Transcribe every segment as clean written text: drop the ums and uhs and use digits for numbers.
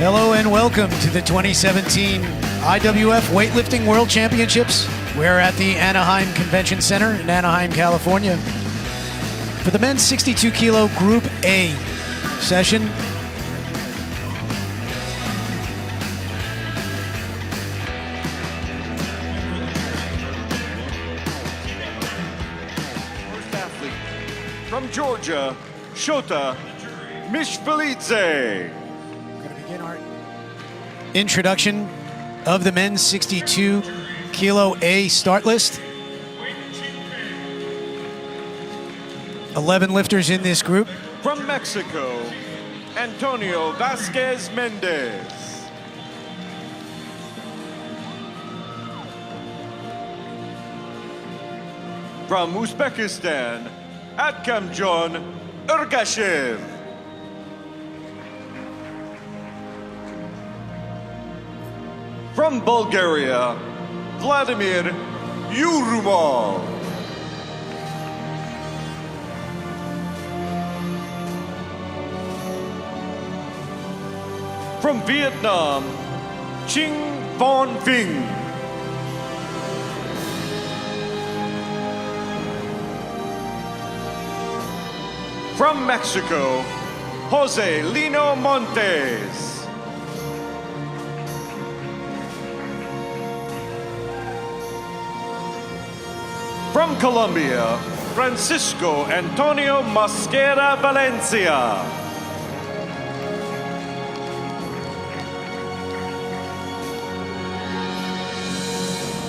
Hello and welcome to the 2017 IWF Weightlifting World Championships. We're at the Anaheim Convention Center in Anaheim, California for the men's 62 kilo Group A session. First athlete from Georgia, Shota Mishvelidze. Begin our introduction of the men's 62 kilo A start list. 11 lifters in this group. From Mexico, Antonio Vasquez Mendez. From Uzbekistan, Atkamjon Ergashev. From Bulgaria, Vladimir Yurumov. From Vietnam, Chinh Von Vinh. From Mexico, Jose Lino Montes. From Colombia, Francisco Antonio Mosquera Valencia.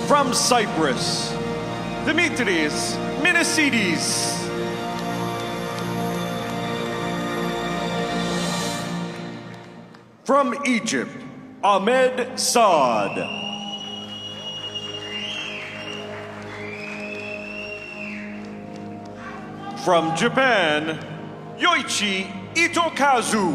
From Cyprus, Dimitris Minisidis. From Egypt, Ahmed Saad. From Japan, Yoichi Itokazu.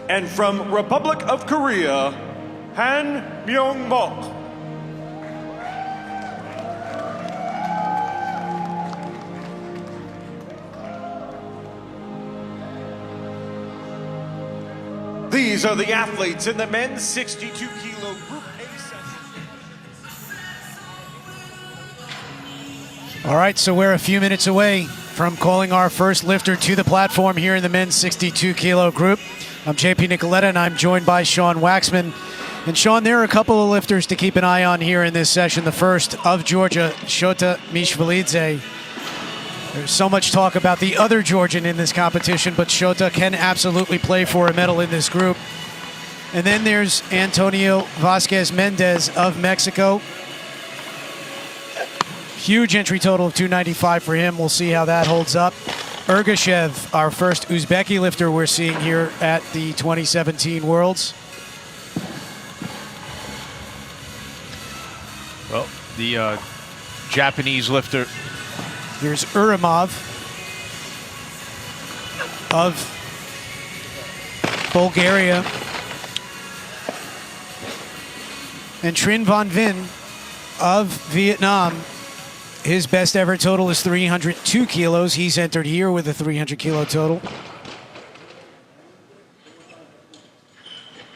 And from Republic of Korea, Han Myung-mok. These are the athletes in the men's 62 kilo Group A session. All right, so we're a few minutes away from calling our first lifter to the platform here in the men's 62 kilo group. I'm JP Nicoletta, and I'm joined by Sean Waxman. And Sean, there are a couple of lifters to keep an eye on here in this session. The first of Georgia, Shota Mishvelidze. There's so much talk about the other Georgian in this competition, but Shota can absolutely play for a medal in this group. And then there's Antonio Vasquez Mendez of Mexico. Huge entry total of 295 for him. We'll see how that holds up. Ergashev, our first Uzbeki lifter we're seeing here at the 2017 Worlds. Well, the Japanese lifter. Here's Uramov of Bulgaria. And Trinh Von Vinh of Vietnam. His best ever total is 302 kilos. He's entered here with a 300 kilo total.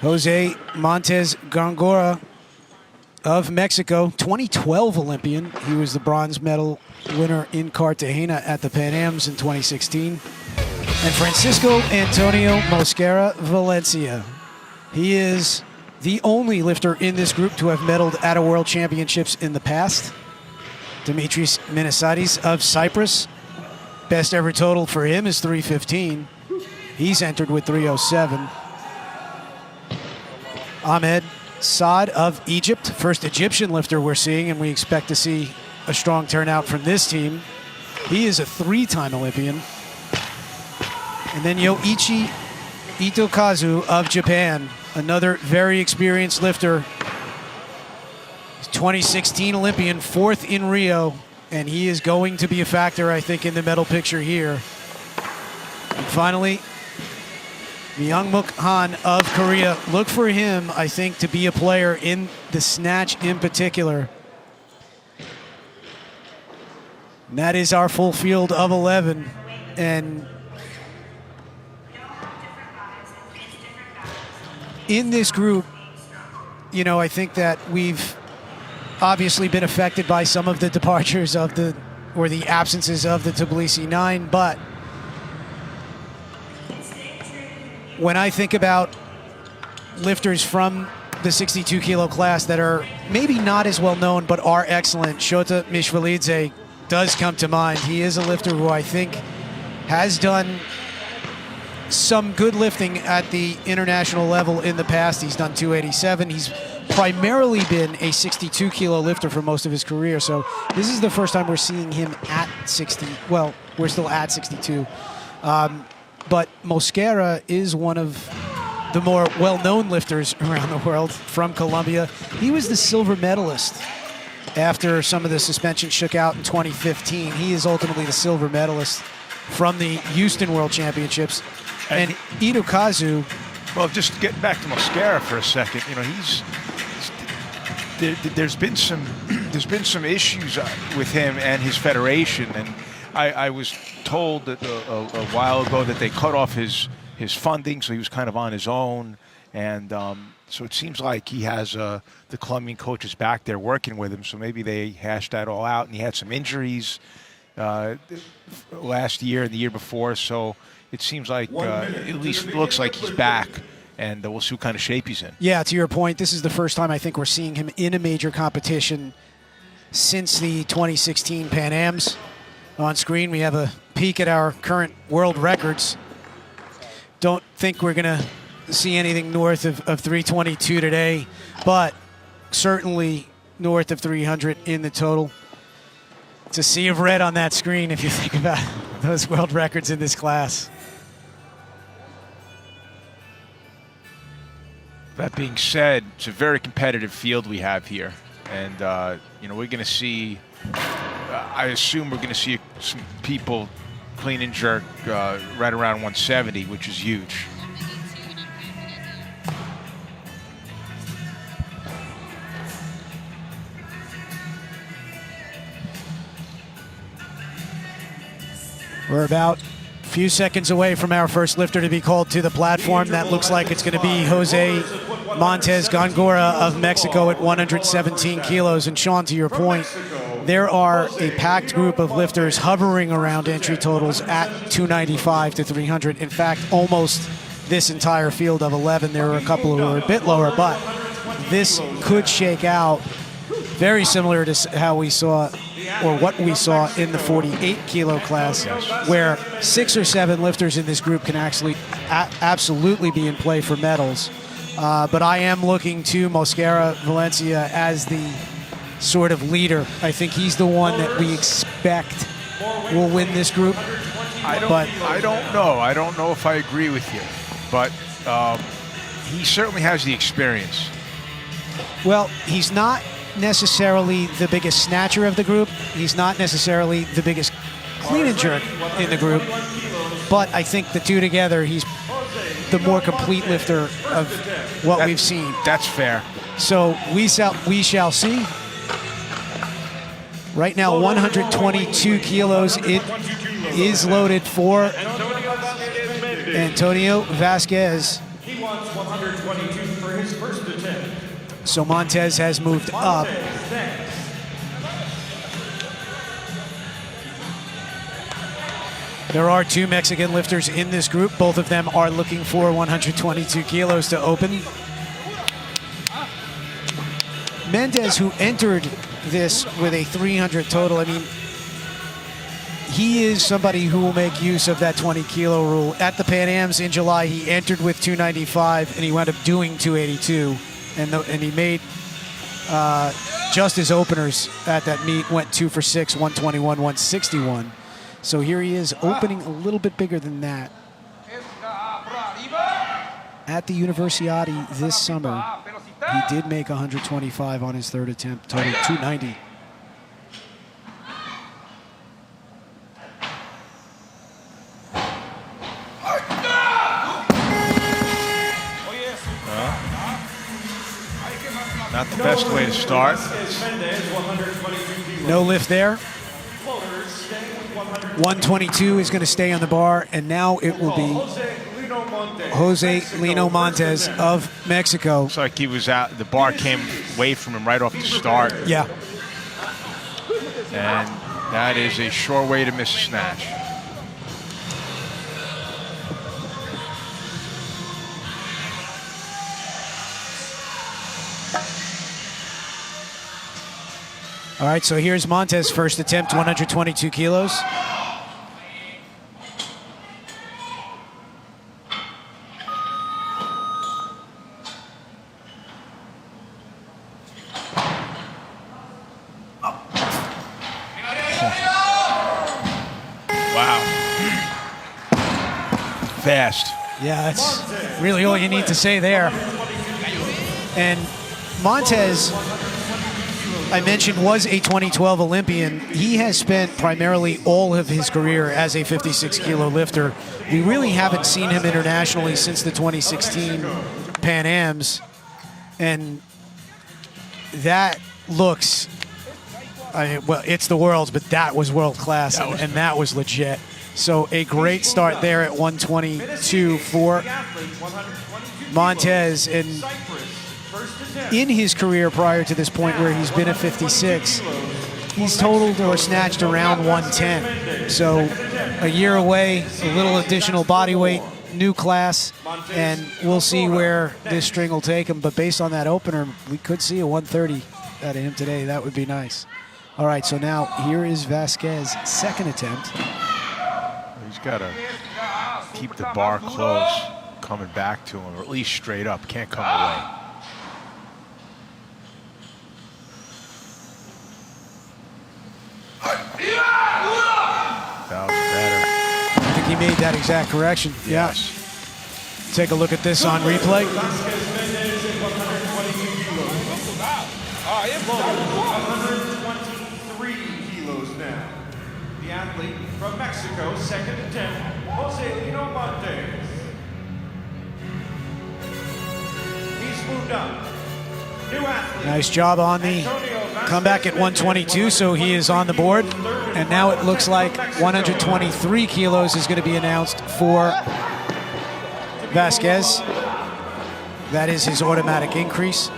Jose Montes Gongora of Mexico, 2012 Olympian. He was the bronze medal winner in Cartagena at the Pan Ams in 2016. And Francisco Antonio Mosquera Valencia. He is the only lifter in this group to have medaled at a World Championships in the past. Dimitris Minisidis of Cyprus. Best ever total for him is 315. He's entered with 307. Ahmed Saad of Egypt, first Egyptian lifter we're seeing, and we expect to see a strong turnout from this team. He is a three-time Olympian. And then Yoichi Itokazu of Japan, another very experienced lifter. 2016 Olympian, fourth in Rio, and he is going to be a factor, I think, in the medal picture here. And finally, Myung-mok Han of Korea. Look for him, I think, to be a player in the snatch in particular. And that is our full field of 11. And in this group, you know, I think that we've obviously been affected by some of the departures of the absences of the Tbilisi 9, but when I think about lifters from the 62 kilo class that are maybe not as well known but are excellent, Shota Mishvalidze does come to mind. He is a lifter who I think has done some good lifting at the international level in the past. He's done 287. He's primarily been a 62 kilo lifter for most of his career, so this is the first time we're seeing him at 60. Well, we're still at 62. But Mosquera is one of the more well-known lifters around the world from Colombia. He was the silver medalist after some of the suspension shook out in 2015. He is ultimately the silver medalist from the Houston World Championships. And Itokazu... Well, just getting back to Mosquera for a second, you know, there's been some issues with him and his federation, and I was told that a while ago that they cut off his funding, so he was kind of on his own, and so it seems like he has the Colombian coaches back there working with him, so maybe they hashed that all out, and he had some injuries last year and the year before, so it seems like at least it looks like he's back, and we'll see what kind of shape he's in. Yeah, to your point, this is the first time I think we're seeing him in a major competition since the 2016 Pan Ams. On screen, we have a peek at our current world records. Don't think we're going to see anything north of 322 today, but certainly north of 300 in the total. It's a sea of red on that screen if you think about those world records in this class. That being said, it's a very competitive field we have here, and you know, we're going to see. I assume we're going to see some people clean and jerk right around 170, which is huge. We're about a few seconds away from our first lifter to be called to the platform. That looks like it's going to be Jose Montes Gongora of Mexico at 117 kilos. And Sean, to your point, there are a packed group of lifters hovering around entry totals at 295 to 300. In fact, almost this entire field of 11. There are a couple who are a bit lower, but this could shake out very similar to how we saw, or what we saw in the 48 kilo class, where 6 or 7 lifters in this group can actually absolutely be in play for medals. But I am looking to Mosquera Valencia as the sort of leader. I think he's the one that we expect will win this group. I don't know. I don't know if I agree with you, but he certainly has the experience. Well, he's not necessarily the biggest snatcher of the group. He's not necessarily the biggest clean and jerk in the group, but I think the two together, he's the more complete lifter of what we've seen. That's fair. So we shall see. Right now, 122 kilos. It is loaded for Antonio Vasquez. He wants 122 for his first attempt. So Montes has moved up. There are 2 Mexican lifters in this group. Both of them are looking for 122 kilos to open. Mendez, who entered this with a 300 total, I mean, he is somebody who will make use of that 20 kilo rule. At the Pan Ams in July, he entered with 295 and he wound up doing 282. And he made just his openers at that meet, went 2 for 6, 121, 161. So here he is opening a little bit bigger than that. At the Universiadi this summer, he did make 125 on his third attempt, total 290. Not the best way to start. No lift there. 122 is going to stay on the bar, and now it will be Jose Lino Montes of Mexico. It's like he was out. The bar came away from him right off the start. Yeah. And that is a sure way to miss a snatch. All right, so here's Montes' first attempt, 122 kilos. Wow. Fast. Yeah, that's really all you need to say there. And Montes, I mentioned, was a 2012 Olympian. He has spent primarily all of his career as a 56-kilo lifter. We really haven't seen him internationally since the 2016 Pan Ams. And that looks, well, it's the world's, but that was world class, and that was legit. So a great start there at 122 for Montes. And in his career prior to this point, where he's been at 56, he's totaled or snatched around 110. So a year away, a little additional body weight, new class, and we'll see where this string will take him. But based on that opener, we could see a 130 out of him today. That would be nice. All right, so now here is Vasquez's second attempt. He's got to keep the bar close, coming back to him, or at least straight up. Can't come away. That was better. I think he made that exact correction. Yes. Yeah. Take a look at this on replay. 123 kilos now. The athlete from Mexico, second attempt, Jose Lino Montes. He's moved up. New athlete. Nice job on the comeback at 122, so he is on the board. And now it looks like 123 kilos is going to be announced for Vasquez. That is his automatic increase.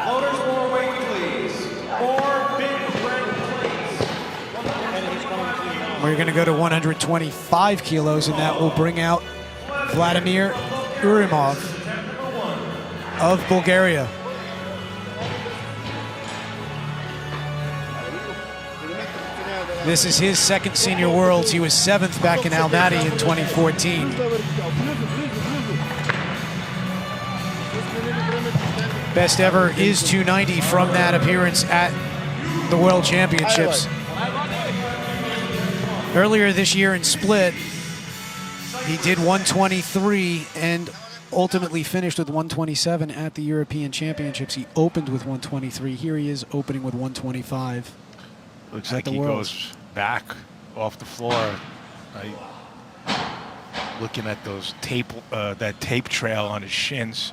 Loaders, more weight, please. More big red plates. We're going to go to 125 kilos, and that will bring out Vladimir Urimov of Bulgaria. This is his second senior worlds. He was 7th back in Almaty in 2014. Best ever is 290 from that appearance at the World Championships. Earlier this year in Split, he did 123 and ultimately finished with 127 at the European Championships. He opened with 123. Here he is opening with 125. Looks like he goes back off the floor. Looking at those that tape trail on his shins.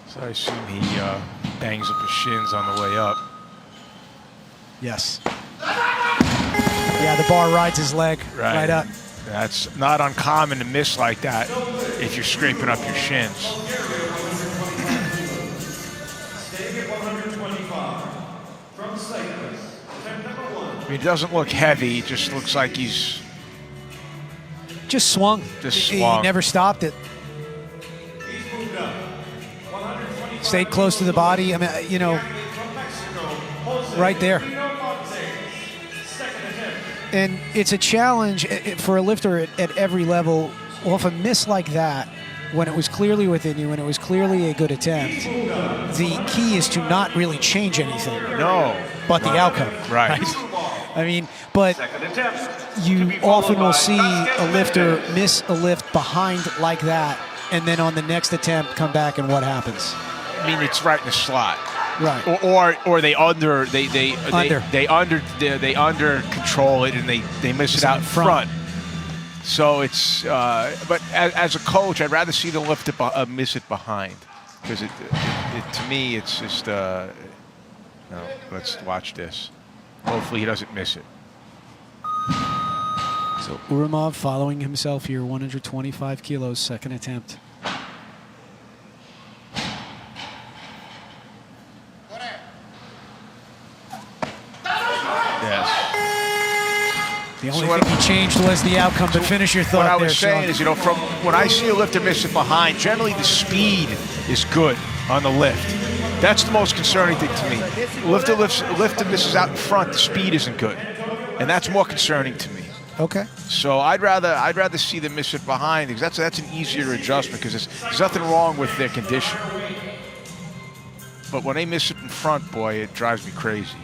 So I assume he bangs up his shins on the way up. Yes. Yeah, the bar rides his leg right up. That's not uncommon to miss like that if you're scraping up your shins. I mean, it doesn't look heavy. It just looks like he's just swung. He never stopped it. Stayed close to the body. I mean, you know, right there. And it's a challenge for a lifter at every level. Off a miss like that, when it was clearly within you, when it was clearly a good attempt, the key is to not really change anything. No. But the outcome. Right. I mean, but you often will see a lifter miss a lift behind like that, and then on the next attempt come back, and what happens? I mean, it's right in the slot. Right. Or they under control it and they miss it out front. So it's but as a coach, I'd rather see them miss it behind, because it to me it's just no. Let's watch this. Hopefully he doesn't miss it. So Urumov following himself here, 125 kilos, second attempt. Yes. The only thing he changed was the outcome, but finish your thought What I there, was saying Sean. is, you know, from when I see a lifter miss it behind, generally the speed is good on the lift. That's the most concerning thing to me. Lifter misses out in front, the speed isn't good, and that's more concerning to me. Okay. So I'd rather see them miss it behind, because that's an easier adjustment, because there's nothing wrong with their condition. But when they miss it in front, boy, it drives me crazy.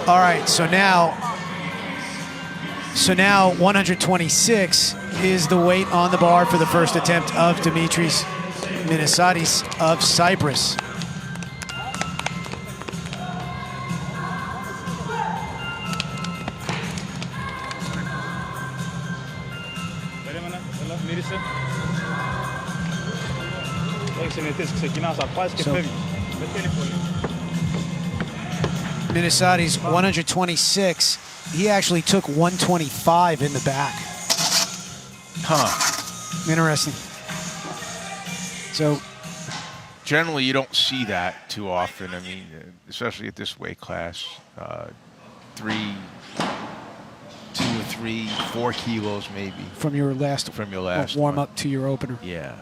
All right, so now 126 is the weight on the bar for the first attempt of Dimitris Minisadis of Cyprus. So, Minisadis 126. He actually took 125 in the back. Huh. Interesting. So Generally, you don't see that too often. I mean, especially at this weight class, 2 or 3, 4 kilos maybe. from your last warm one. up to your opener. Yeah.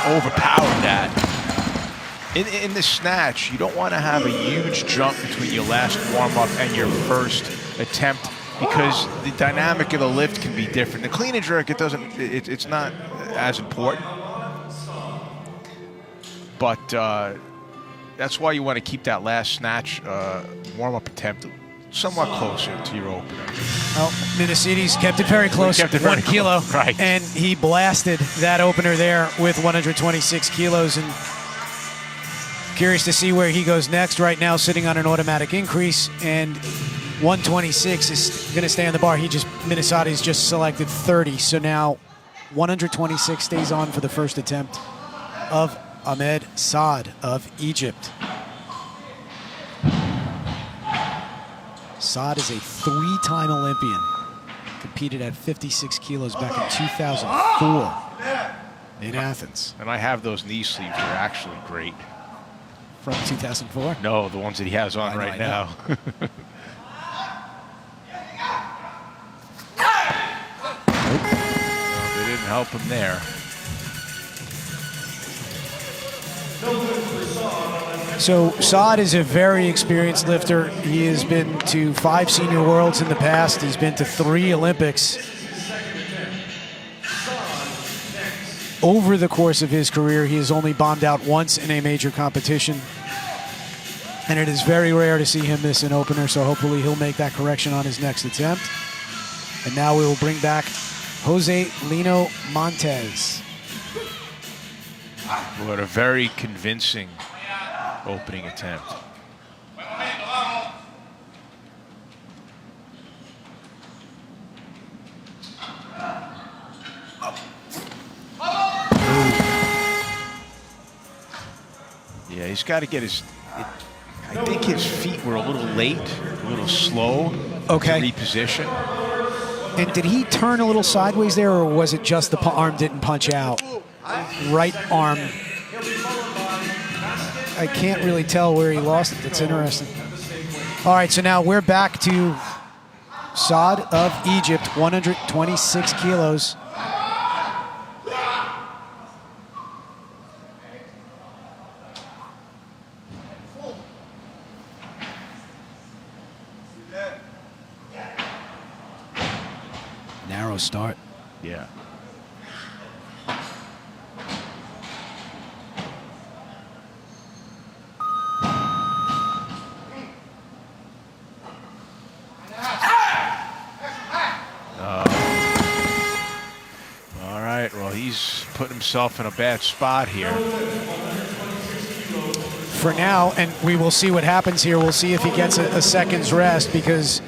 Overpowered that. In the snatch, you don't want to have a huge jump between your last warm-up and your first attempt, because the dynamic of the lift can be different. The clean and jerk, it's not as important. But that's why you want to keep that last snatch warm-up attempt somewhat closer to your opener. Well, Minisadis kept it very close, Kept it very 1 kilo, close, right. And he blasted that opener there with 126 kilos. And curious to see where he goes next. Right now, sitting on an automatic increase, and 126 is going to stay on the bar. Minisadis just selected 30, so now 126 stays on for the first attempt of Ahmed Saad of Egypt. Saad is a 3-time Olympian. Competed at 56 kilos back in 2004 in Athens. And I have those knee sleeves. They're actually great. From 2004? No, the ones that he has on right now. They didn't help him there. So Saad is a very experienced lifter. He has been to 5 senior worlds in the past. He's been to 3 Olympics. Over the course of his career, he has only bombed out once in a major competition. And it is very rare to see him miss an opener, so hopefully he'll make that correction on his next attempt. And now we will bring back Jose Lino Montes. What a very convincing opening attempt. Yeah, he's got to get his... I think his feet were a little late, a little slow to reposition. And did he turn a little sideways there, or was it just the arm didn't punch out? Right arm. I can't really tell where he lost it. That's interesting. All right, so now we're back to Saad of Egypt, 126 kilos. Narrow start. Yeah. All right, well, he's put himself in a bad spot here. For now, and we will see what happens here. We'll see if he gets a second's rest, because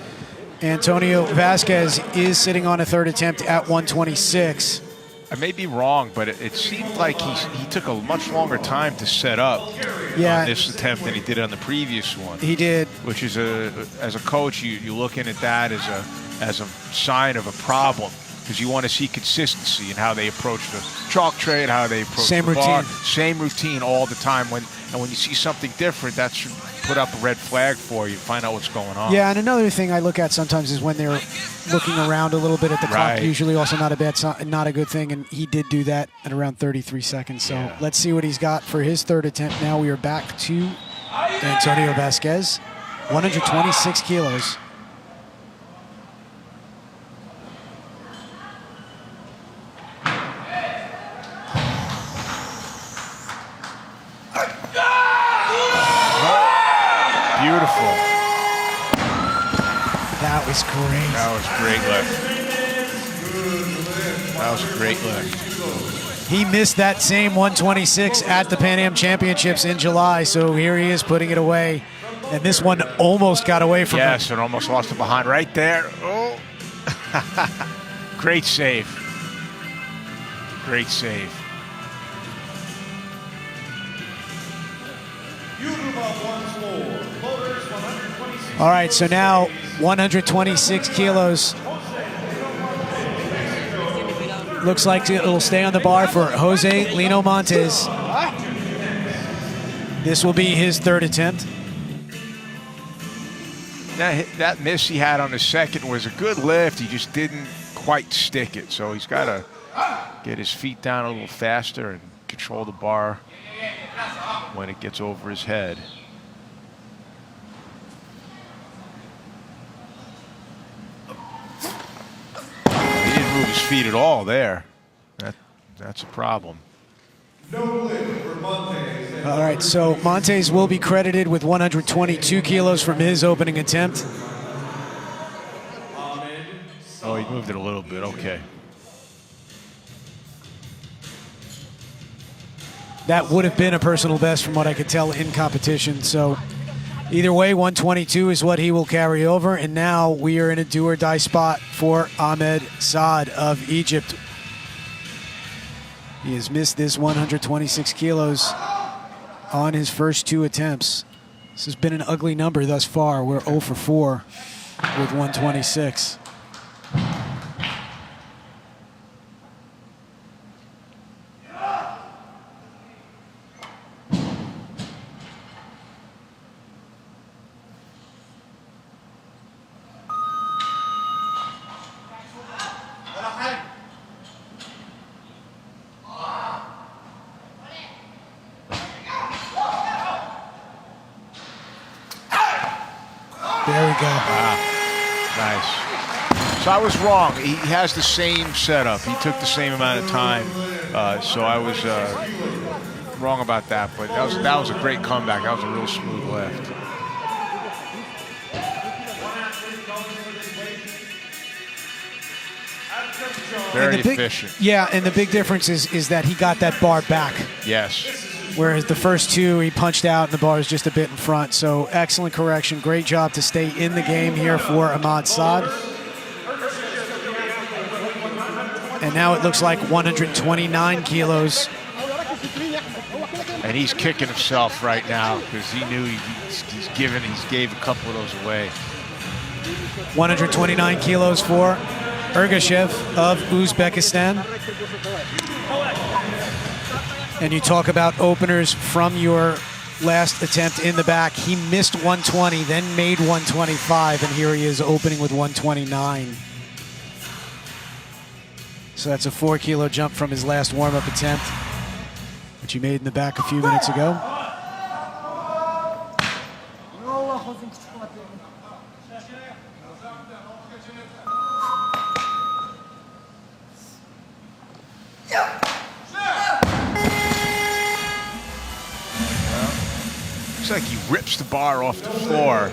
Antonio Vasquez is sitting on a third attempt at 126. I may be wrong, but it seemed like he took a much longer time to set up on this attempt than he did on the previous one. He did. Which is as a coach, you're looking at that as a sign of a problem, because you want to see consistency in how they approach the chalk tray and how they approach the bar. Same routine all the time. When you see something different, that should put up a red flag for you, find out what's going on. Yeah, and another thing I look at sometimes is when they're looking around a little bit at the clock. Usually also not a good thing, and he did do that at around 33 seconds. So let's see what he's got for his third attempt. Now we are back to Antonio Vasquez, 126 kilos. Beautiful. That was great. That was great lift. That was a great lift. He missed that same 126 at the Pan Am Championships in July, so here he is putting it away. And this one almost got away from him. Yes, and almost lost it behind right there. Oh. Great save. Great save. All right, so now 126 kilos. Looks like it'll stay on the bar for Jose Lino Montes. This will be his third attempt. That miss he had on the second was a good lift. He just didn't quite stick it. So he's got to get his feet down a little faster and control the bar when it gets over his head. He didn't move his feet at all there. That's a problem. All right, so Montes will be credited with 122 kilos from his opening attempt. Oh, he moved it a little bit. Okay. That would have been a personal best from what I could tell in competition. So either way, 122 is what he will carry over. And now we are in a do or die spot for Ahmed Saad of Egypt. He has missed this 126 kilos on his first two attempts. This has been an ugly number thus far. We're 0 for 4 with 126. There we go. Wow. Nice. So I was wrong. He has the same setup. He took the same amount of time. So I was wrong about that. But that was a great comeback. That was a real smooth lift. Very efficient. Yeah, and the big difference is that he got that bar back. Yes. Whereas the first two, he punched out and the bar is just a bit in front. So excellent correction. Great job to stay in the game here for Ahmed Saad. And now it looks like 129 kilos. And he's kicking himself right now because he knew he gave a couple of those away. 129 kilos for Ergashev of Uzbekistan. And you talk about openers from your last attempt in the back. He missed 120, then made 125, and here he is opening with 129. So that's a 4 kilo jump from his last warm-up attempt, which he made in the back a few minutes ago. Looks like he rips the bar off the floor.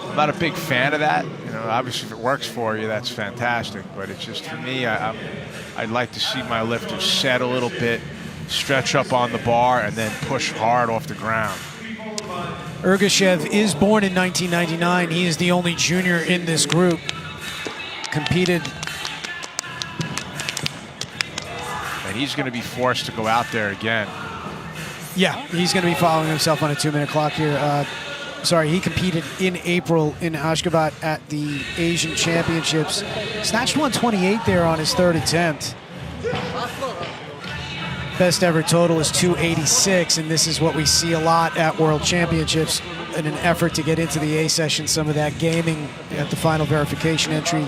I'm not a big fan of that. You know, obviously if it works for you, that's fantastic. But it's just for me, I'd like to see my lifters set a little bit, stretch up on the bar, and then push hard off the ground. Ergashev is born in 1999. He is the only junior in this group. Competed. And he's going to be forced to go out there again. Yeah, he's going to be following himself on a 2-minute clock here. He competed in April in Ashgabat at the Asian Championships. Snatched 128 there on his third attempt. Best ever total is 286, and this is what we see a lot at World Championships in an effort to get into the A session, some of that gaming at the final verification entry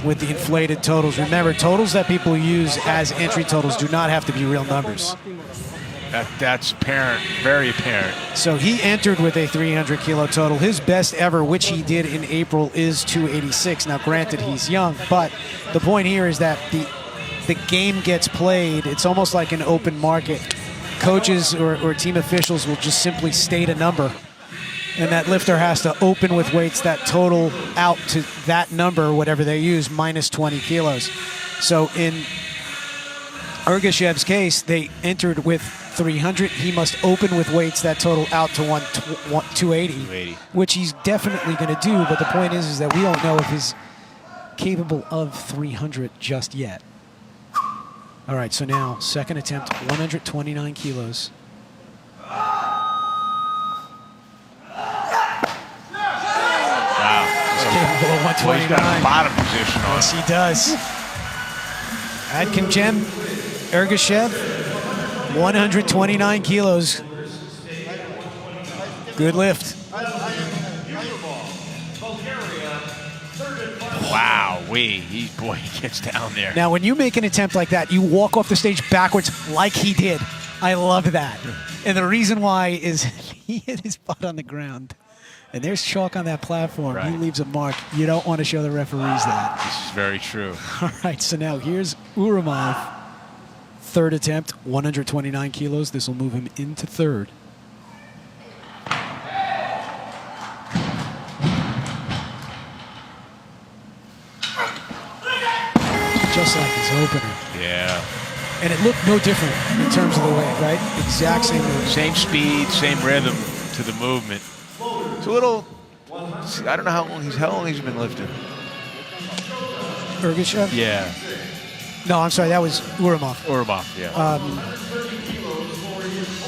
with the inflated totals. Remember, totals that people use as entry totals do not have to be real numbers. That's apparent, very apparent. So he entered with a 300 kilo total. His best ever, which he did in April, is 286. Now, granted, he's young, but the point here is that the game gets played. It's almost like an open market. Coaches or team officials will just simply state a number, and that lifter has to open with weights that total out to that number, whatever they use, minus 20 kilos. So in Ergashev's case, they entered with 300. He must open with weights that total out to 280, which he's definitely going to do. But the point is that we don't know if he's capable of 300 just yet. All right, so now second attempt, 129 kilos. Wow. He's capable of 129. Well, he's got a bottom position on. Yes, he does. Adkimjem Ergashev, 129 kilos. Good lift. Wow, he gets down there. Now, when you make an attempt like that, you walk off the stage backwards like he did. I love that. And the reason why is he hit his butt on the ground. And there's chalk on that platform. Right. He leaves a mark. You don't want to show the referees that. This is very true. All right, so now here's Uramov. Third attempt, 129 kilos. This will move him into third. Just like his opener. Yeah. And it looked no different in terms of the weight, right? Exact same movement. Same speed, same rhythm to the movement. It's a little, I don't know how long he's been lifting. Ergashev? Yeah. No, I'm sorry, that was Uramov. Uramov, yeah.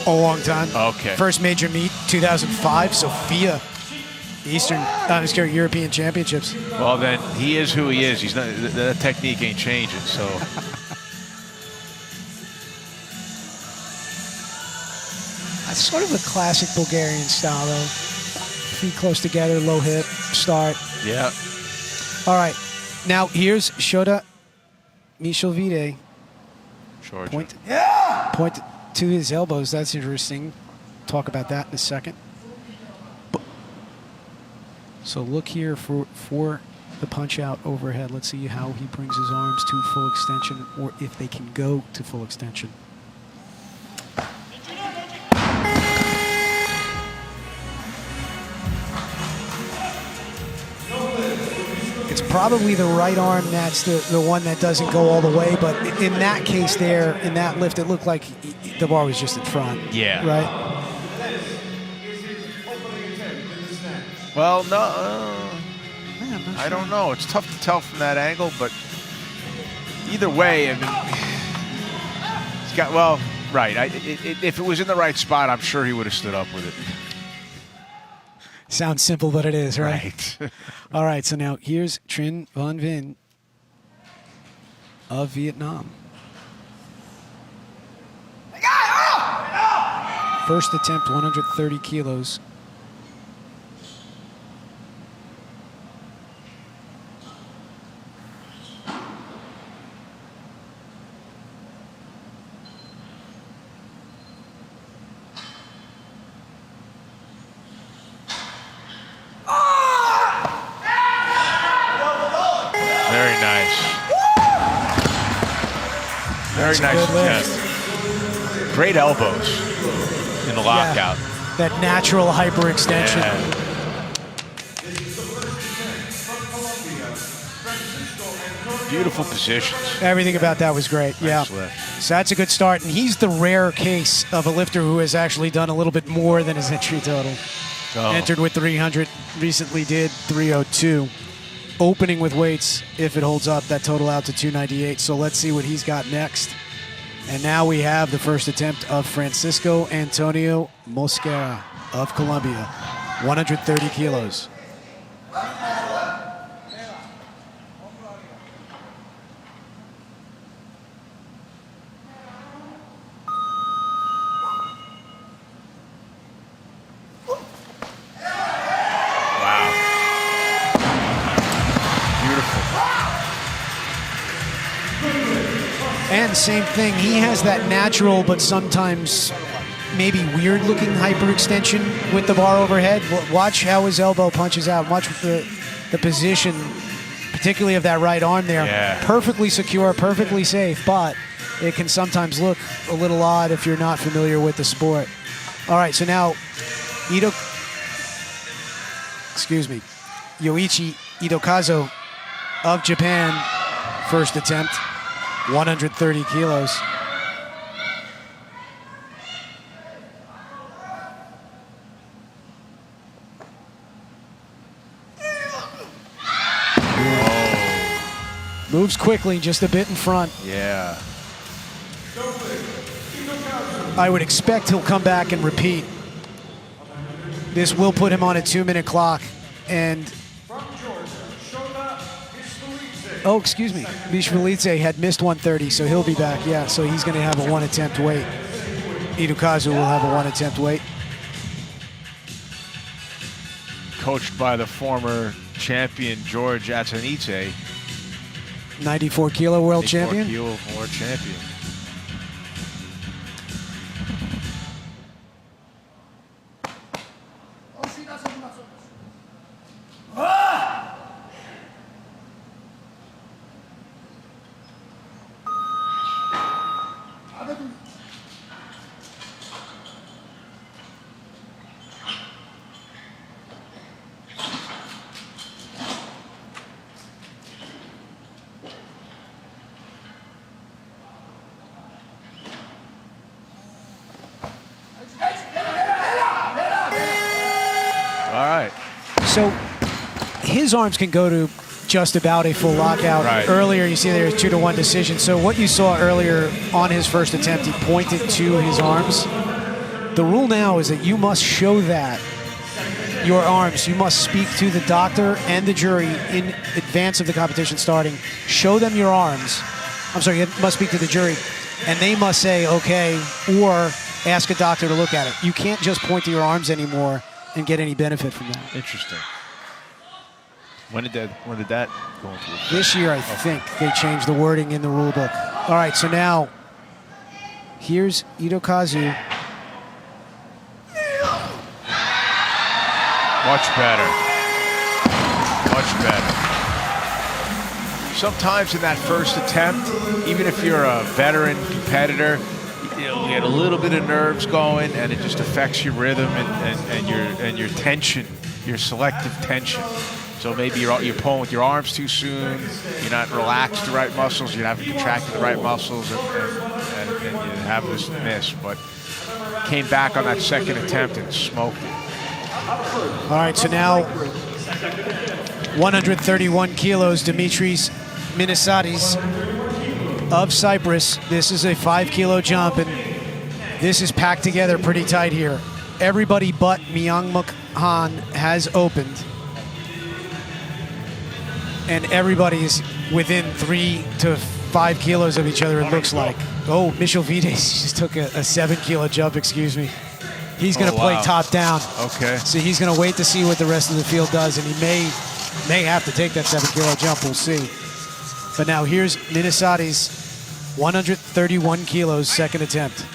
A long time. Okay. First major meet, 2005, Sofia. European Championships. Well, then he is who he is. He's not. That technique ain't changing. So. That's sort of a classic Bulgarian style, though. Feet close together, low hip, start. Yeah. All right. Now here's Shota Michelvide. Point to his elbows. That's interesting. Talk about that in a second. So look here for the punch out overhead. Let's see how he brings his arms to full extension, or if they can go to full extension. It's probably the right arm that's the one that doesn't go all the way, but in that case there, in that lift, it looked like the bar was just in front. Yeah. Right? Well, no, I don't know. It's tough to tell from that angle, but either way, I mean, he's got, well, right. If it was in the right spot, I'm sure he would have stood up with it. Sounds simple, but it is, right? Right. All right, so now here's Trinh Van Vinh of Vietnam. First attempt, 130 kilos. Very nice attempt. Great elbows in the lockout. Yeah, that natural hyperextension. Yeah. Beautiful positions. Everything about that was great. Nice Yeah. lift. So that's a good start. And he's the rare case of a lifter who has actually done a little bit more than his entry total. Entered with 300, recently did 302. Opening with weights, if it holds up, that total out to 298. So let's see what he's got next. And now we have the first attempt of Francisco Antonio Mosquera of Colombia, 130 kilos. And same thing, he has that natural but sometimes maybe weird looking hyperextension with the bar overhead. Watch how his elbow punches out. Watch the position, particularly of that right arm there. Yeah. Perfectly secure, perfectly safe, but it can sometimes look a little odd if you're not familiar with the sport. All right, so now Yoichi Itokazu of Japan, first attempt. 130 kilos. Moves quickly, just a bit in front. Yeah. I would expect he'll come back and repeat. This will put him on a 2-minute clock. And oh, excuse me. Mishvilice had missed 130, so he'll be back. Yeah, so he's going to have a one-attempt weight. Itokazu will have a one-attempt weight. Coached by the former champion George Atanite. 94-kilo world champion. 94-kilo world champion. So his arms can go to just about a full lockout. Right. Earlier, you see there's 2-1 decision. So what you saw earlier on his first attempt, he pointed to his arms. The rule now is that you must show that your arms. You must speak to the doctor and the jury in advance of the competition starting. Show them your arms. I'm sorry, you must speak to the jury. And they must say, okay, or ask a doctor to look at it. You can't just point to your arms anymore and get any benefit from that. Interesting. When did that go into effect? This year, I think they changed the wording in the rule book. All right, so now here's Itokazu. Much better. Much better. Sometimes in that first attempt, even if you're a veteran competitor, you get a little bit of nerves going, and it just affects your rhythm and your tension, your selective tension. So maybe you're pulling with your arms too soon. You're not relaxed the right muscles. You haven't contracted the right muscles, and you have this miss. But came back on that second attempt and smoked it. All right, so now 131 kilos, Dimitris Minisatis of Cyprus. This is a 5-kilo jump, and this is packed together pretty tight here. Everybody but Myungmook Han has opened, and everybody's within 3 to 5 kilos of each other, it looks like. Oh, Michel Vides just took a 7-kilo jump, excuse me. He's going to play top down. Okay. So he's going to wait to see what the rest of the field does, and he may have to take that 7-kilo jump. We'll see. But now here's Minisatis, 131 kilos, second attempt.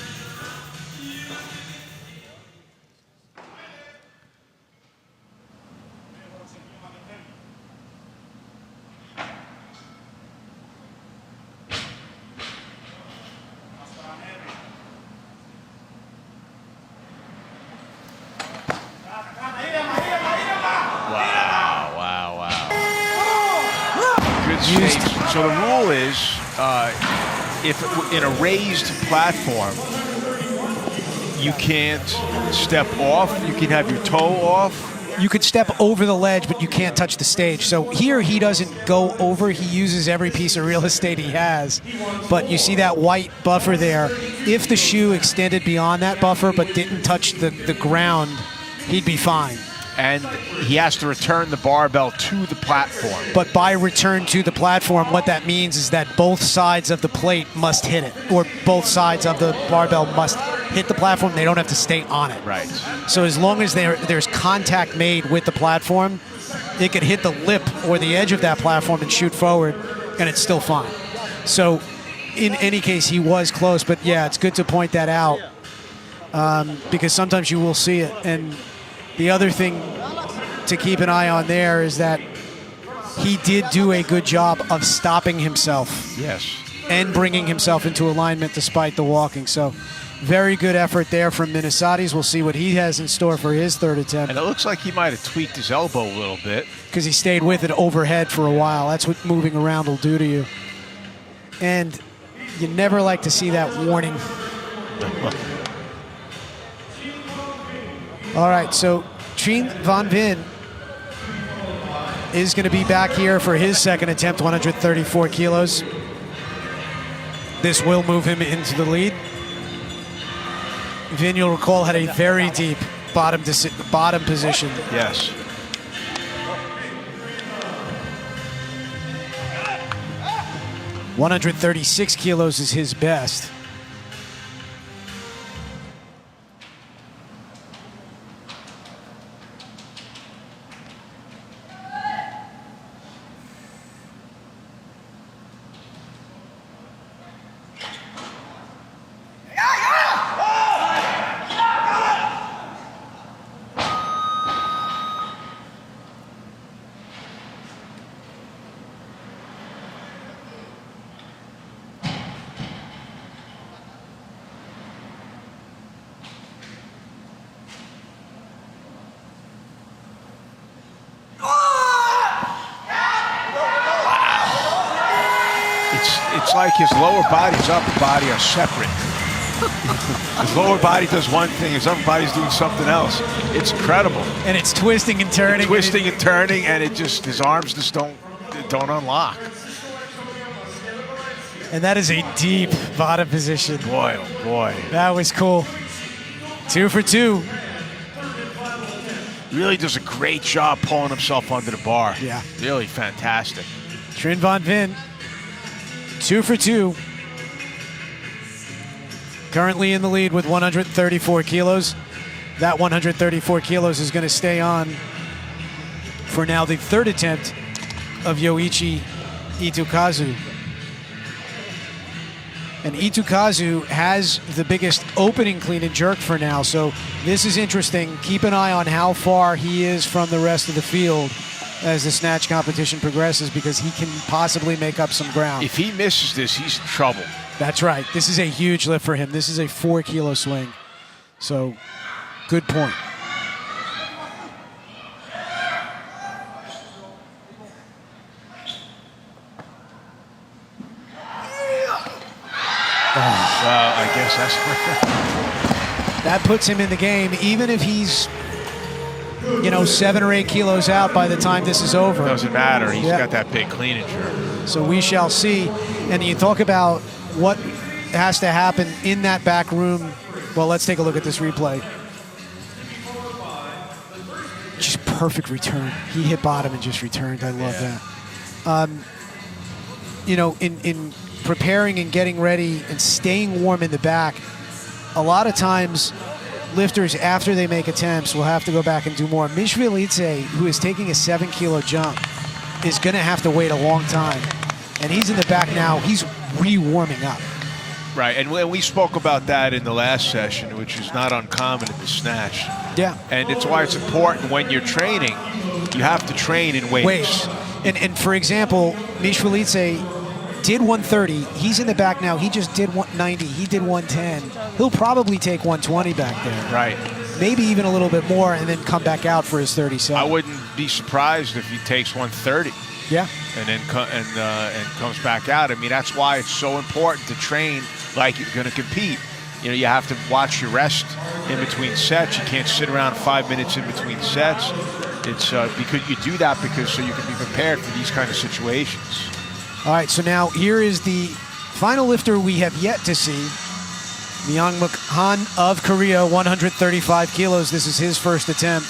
So the rule is, if in a raised platform, you can't step off. You can have your toe off. You could step over the ledge, but you can't touch the stage. So here he doesn't go over. He uses every piece of real estate he has. But you see that white buffer there. If the shoe extended beyond that buffer but didn't touch the ground, he'd be fine. And he has to return the barbell to the platform. But by return to the platform, what that means is that both sides of the plate must hit it, or both sides of the barbell must hit the platform. They don't have to stay on it. Right. So as long as there's contact made with the platform, it could hit the lip or the edge of that platform and shoot forward, and it's still fine. So in any case, he was close. But yeah, it's good to point that out because sometimes you will see it. And the other thing to keep an eye on there is that he did do a good job of stopping himself. Yes. And bringing himself into alignment despite the walking. So very good effort there from Minnesottis. We'll see what he has in store for his third attempt. And it looks like he might have tweaked his elbow a little bit. Because he stayed with it overhead for a while. That's what moving around will do to you. And you never like to see that warning. All right, so Trien van Veen is going to be back here for his second attempt, 134 kilos. This will move him into the lead. Vin, you'll recall, had a very deep bottom position. Yes. $136 kilos is his best. It's like his lower body, his upper body are separate. His lower body does one thing, his upper body's doing something else. It's incredible. And it's twisting and turning. Twisting and turning, and his arms just don't unlock. And that is a deep bottom position. Boy, oh boy. That was cool. 2 for 2. Really does a great job pulling himself under the bar. Yeah. Really fantastic. Trien van Veen, 2 for 2. Currently in the lead with 134 kilos. That 134 kilos is going to stay on for now the third attempt of Yoichi Itokazu. And Itokazu has the biggest opening clean and jerk for now, so this is interesting. Keep an eye on how far he is from the rest of the field as the snatch competition progresses, because he can possibly make up some ground. If he misses this, he's in trouble. That's right. This is a huge lift for him. This is a 4-kilo swing. So, good point. Well, I guess that's... That puts him in the game, even if he's, 7 or 8 kilos out by the time this is over. Doesn't matter. He's got that big clean and jerk. So we shall see. And you talk about what has to happen in that back room. Well, let's take a look at this replay. Just perfect return. He hit bottom and just returned. I love that. In preparing and getting ready and staying warm in the back, a lot of times lifters, after they make attempts, will have to go back and do more. Mishvilice, who is taking a 7-kilo jump, is going to have to wait a long time. And he's in the back now. He's re-warming up. Right, and we spoke about that in the last session, which is not uncommon in the snatch. Yeah. And it's why it's important when you're training, you have to train in weights. And for example, Mishvilice did 130. He's in the back now. He just did 190. He did 110. He'll probably take 120 back there. Right. Maybe even a little bit more, and then come back out for his 37. I wouldn't be surprised if he takes 130. Yeah. And then comes back out. I mean, that's why it's so important to train like you're going to compete. You have to watch your rest in between sets. You can't sit around 5 minutes in between sets. It's because you do that so you can be prepared for these kind of situations. All right, so now here is the final lifter we have yet to see. Myung-Mook Han of Korea, 135 kilos. This is his first attempt.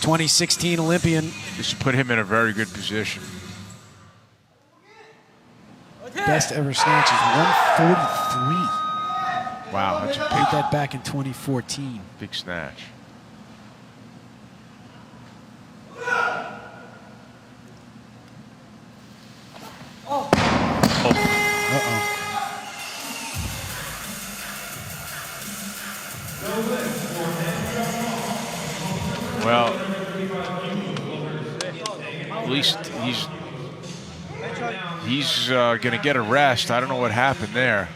2016 Olympian. This should put him in a very good position. Best ever snatch is 143. Wow, that's a Beat that back in 2014. big snatch. Uh-oh. Well, at least he's going to get a rest. I don't know what happened there.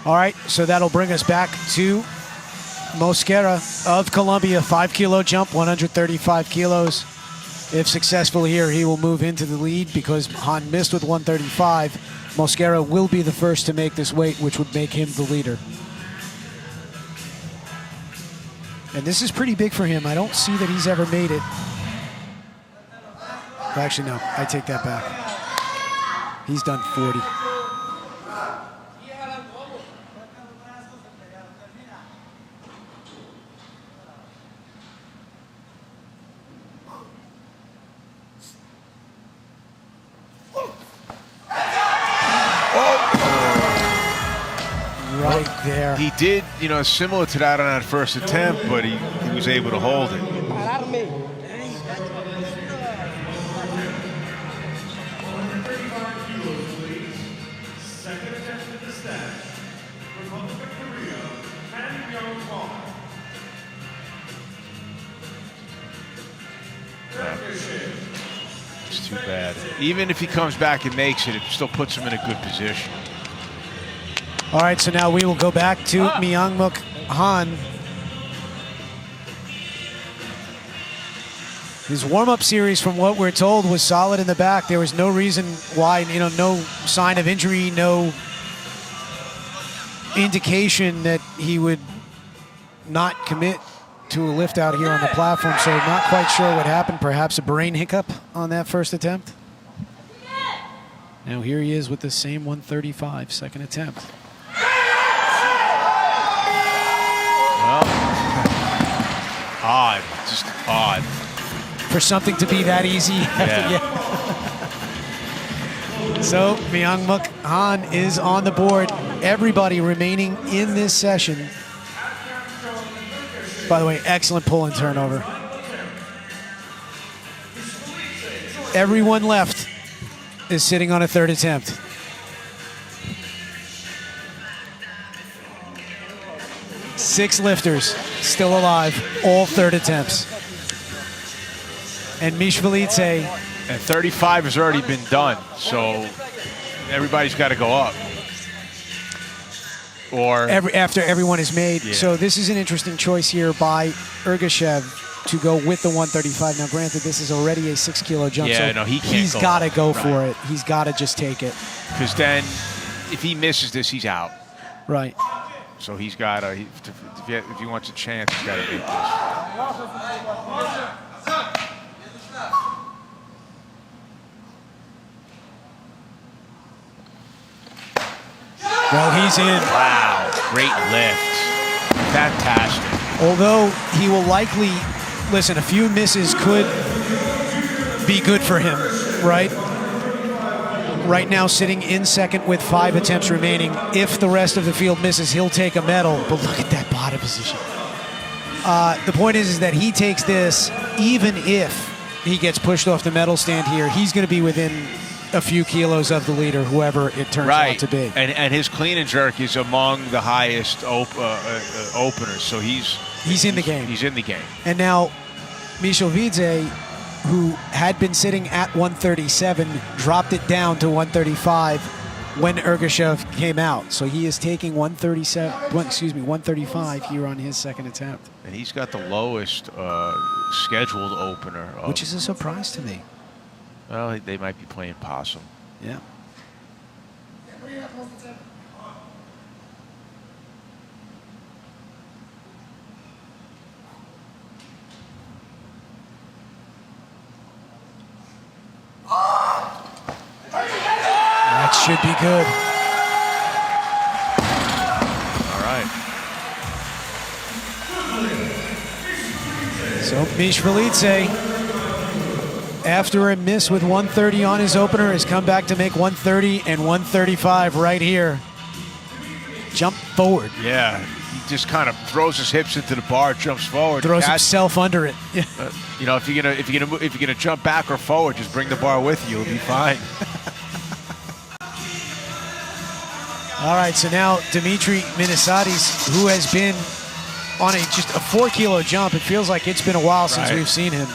All right, so that'll bring us back to Mosquera of Colombia, 5 kilo jump, 135 kilos. If successful here, he will move into the lead because Han missed with 135. Mosquera will be the first to make this weight, which would make him the leader. And this is pretty big for him. I don't see that he's ever made it. Well, actually, no, I take that back. He's done 40. Right there. He did, similar to that on that first attempt, but he was able to hold it. Second attempt at the Snatch. Republic of Korea, Han-Myung-Mook. It's too bad. Even if he comes back and makes it, it still puts him in a good position. All right, so now we will go back to Myung-Mook Han. His warm-up series, from what we're told, was solid in the back. There was no reason why, no sign of injury, no indication that he would not commit to a lift out here on the platform. So not quite sure what happened. Perhaps a brain hiccup on that first attempt. Now here he is with the same 135, second attempt. Well, odd, just odd. For something to be that easy. Yeah. So Myung-Mook Han is on the board. Everybody remaining in this session. By the way, excellent pull and turnover. Everyone left is sitting on a third attempt. Six lifters still alive, all third attempts. And Mishvalitse. And 35 has already been done, so everybody's got to go up. Or After everyone is made. Yeah. So this is an interesting choice here by Ergashev to go with the 135. Now, granted, this is already a 6 kilo jump, Yeah, so no, he can't he's go got to up. go Right. for it. He's got to just take it. because then, if he misses this, he's out. Right. So he's got to. If he wants a chance, he's got to make this. Well, he's in. Wow, great lift, fantastic. Although he will likely, listen, a few misses could be good for him, right? Right now sitting in second with 5 attempts remaining. If the rest of the field misses, he'll take a medal. But look at that bottom position. The point is that he takes this, even if he gets pushed off the medal stand here, he's going to be within a few kilos of the leader, whoever it turns out to be. And his clean and jerk is among the highest openers, so he's in the game. He's in the game. And now, Mishvalitse, who had been sitting at 137, dropped it down to 135. when Ergashev came out. So he is taking 135 here on his second attempt. And he's got the lowest scheduled opener. Which is a surprise to me. Well, they might be playing possum. Yeah. That should be good. All right. So Mishvalitse, after a miss with 130 on his opener, has come back to make 130 and 135 right here. Jump forward. Yeah, he just kind of throws his hips into the bar, jumps forward, Throws himself under it. You know, if you're gonna jump back or forward, just bring the bar with you. You'll be fine. All right, so now Dimitri Minisatis, who has been on just a 4-kilo jump. It feels like it's been a while since we've seen him.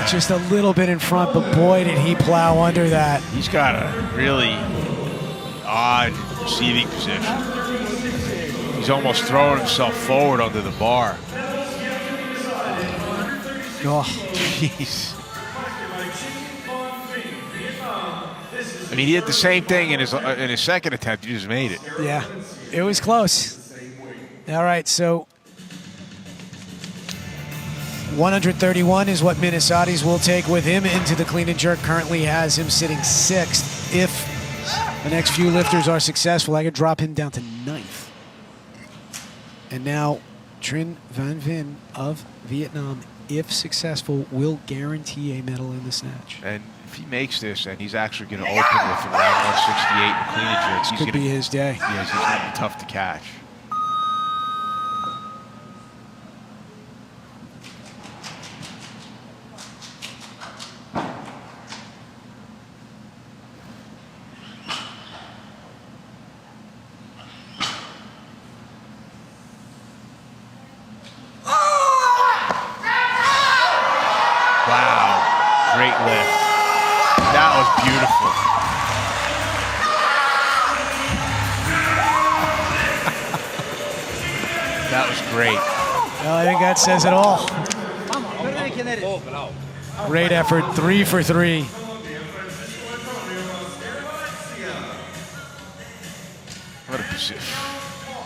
Just a little bit in front, but boy, did he plow under that. He's got a really odd receiving position. He's almost throwing himself forward under the bar. Oh, jeez. I mean, he did the same thing in his second attempt. He just made it. Yeah, it was close. All right, so 131 is what Minisatis will take with him into the clean and jerk. Currently has him sitting 6th. If the next few lifters are successful, I could drop him down to 9th. And now Trinh Van Vin of Vietnam, if successful, will guarantee a medal in the snatch. And if he makes this, and he's actually going to open with around 168 in clean and jerks, this could be his day. Yes, he's going to be tough to catch. Well, I think that says it all. Great effort, 3 for 3. What a position.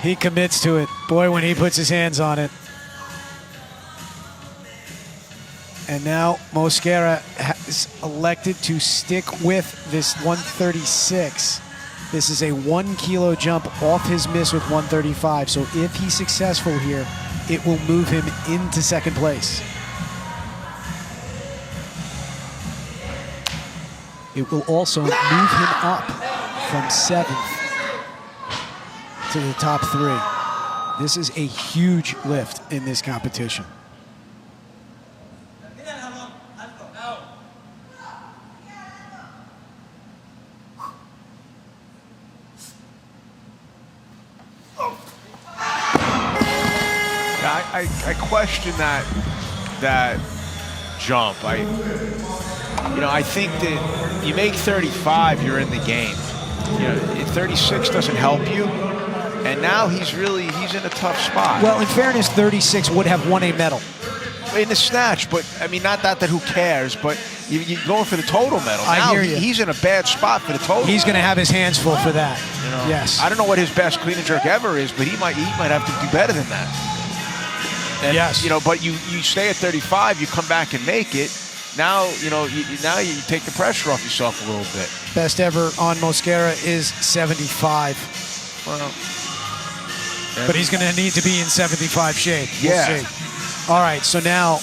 He commits to it. Boy, when he puts his hands on it. And now Mosquera has elected to stick with this 136. This is a 1-kilo jump off his miss with 135. So if he's successful here, it will move him into second place. It will also move him up from 7th to the top 3. This is a huge lift in this competition. I question that jump. I think that you make 35, you're in the game. 36 doesn't help you, and now he's in a tough spot. Well, in fairness, 36 would have won a medal in the snatch, but I mean, not that who cares, but you're going for the total medal. I hear you. He's in a bad spot for the total. He's going to have his hands full for that. Yes. I don't know what his best clean and jerk ever is, but he might have to do better than that. And, yes. But you stay at 35, you come back and make it. Now, now you take the pressure off yourself a little bit. Best ever on Mosquera is 75. Well, but he's going to need to be in 75 shape. Yeah. We'll see. All right, so now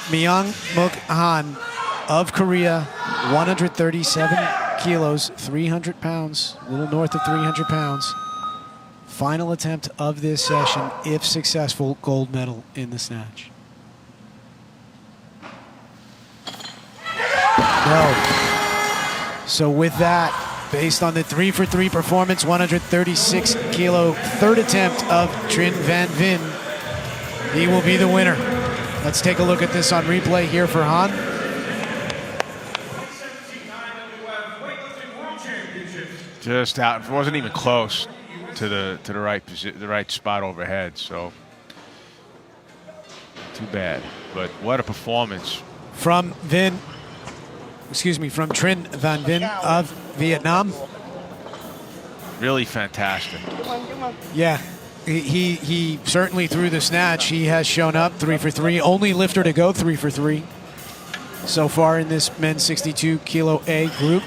Myung Muk Han of Korea, 137 kilos, 300 pounds, a little north of 300 pounds. Final attempt of this session, if successful, gold medal in the snatch. No. So with that, based on the 3-for-3 performance, 136 kilo third attempt of Trinh Van Vin, he will be the winner. Let's take a look at this on replay here for Han. 2017 IWF Weightlifting World Championships. Just out. It wasn't even close to the right spot overhead. So too bad. But what a performance From Trinh Van Vin of Vietnam. Really fantastic. Yeah, he certainly threw the snatch. He has shown up 3-for-3. Only lifter to go 3-for-3 so far in this men's 62 kilo A group.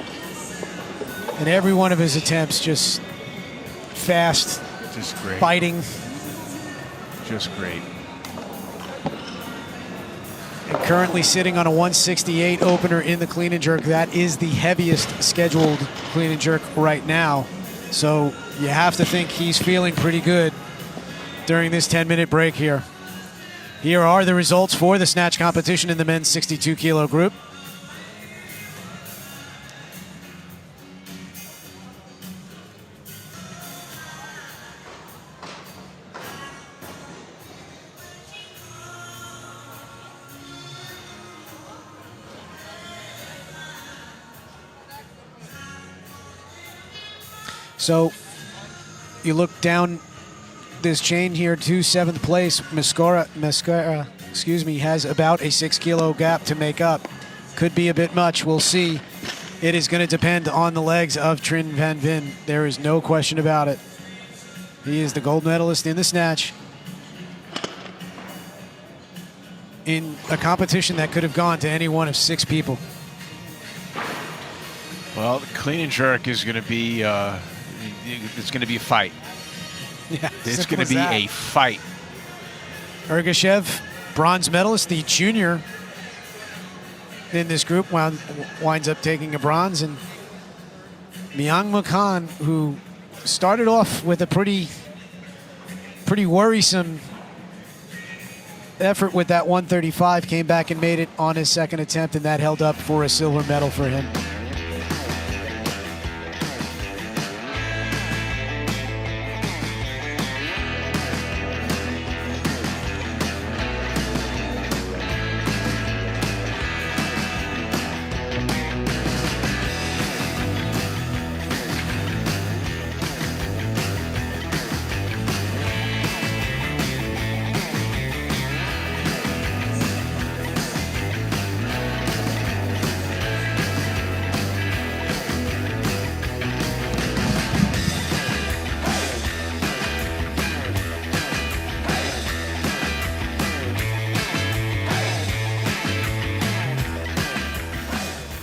And every one of his attempts just fast, Just great. biting. Just great. And currently sitting on a 168 opener in the clean and jerk. That is the heaviest scheduled clean and jerk right now. So you have to think he's feeling pretty good during this 10-minute break here. Here are the results for the snatch competition in the men's 62 kilo group. So you look down this chain here to 7th place. Mascara, has about a 6 kilo gap to make up. Could be a bit much. We'll see. It is going to depend on the legs of Trinh Van Vin. There is no question about it. He is the gold medalist in the snatch in a competition that could have gone to any one of 6 people. Well, the clean and jerk is going to be it's going to be a fight. Yeah, It's going to be a fight. Ergashev, bronze medalist, the junior in this group, winds up taking a bronze. And Myung-Mook Han, who started off with a pretty worrisome effort with that 135, came back and made it on his second attempt, and that held up for a silver medal for him.